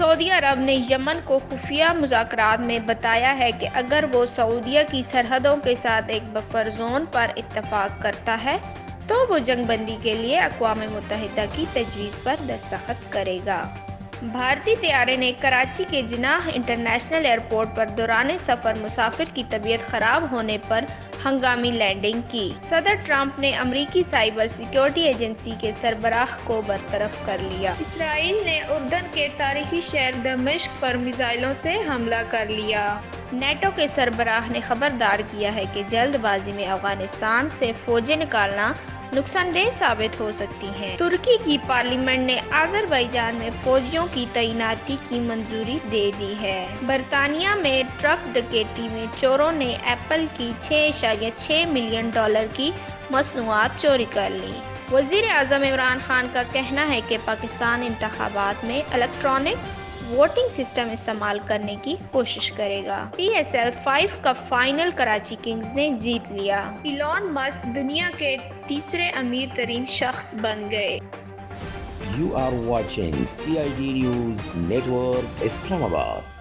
سعودی عرب نے یمن کو خفیہ مذاکرات میں بتایا ہے کہ اگر وہ سعودیہ کی سرحدوں کے ساتھ ایک بفر زون پر اتفاق کرتا ہے تو وہ جنگ بندی کے لیے اقوام متحدہ کی تجویز پر دستخط کرے گا۔ بھارتی طیارے نے کراچی کے جناح انٹرنیشنل ایئرپورٹ پر دوران سفر مسافر کی طبیعت خراب ہونے پر ہنگامی لینڈنگ کی۔ صدر ٹرمپ نے امریکی سائبر سیکیورٹی ایجنسی کے سربراہ کو برطرف کر لیا۔ اسرائیل نے اردن کے تاریخی شہر دمشق پر میزائلوں سے حملہ کر لیا۔ نیٹو کے سربراہ نے خبردار کیا ہے کہ جلد بازی میں افغانستان سے فوجیں نکالنا نقصان دہ ثابت ہو سکتی ہیں۔ ترکی کی پارلیمنٹ نے آذربائیجان میں فوجیوں کی تعیناتی کی منظوری دے دی ہے۔ برطانیہ میں ٹرک ڈکیتی میں چوروں نے ایپل کی 6.6 ملین ڈالر کی مصنوعات چوری کر لی۔ وزیر اعظم عمران خان کا کہنا ہے کہ پاکستان انتخابات میں الیکٹرانک ووٹنگ سسٹم استعمال کرنے کی کوشش کرے گا۔ PSL 5 کا فائنل کراچی کنگز نے جیت لیا۔ ایلون مسک دنیا کے تیسرے امیر ترین شخص بن گئے۔ You are watching CID News Network, Islamabad.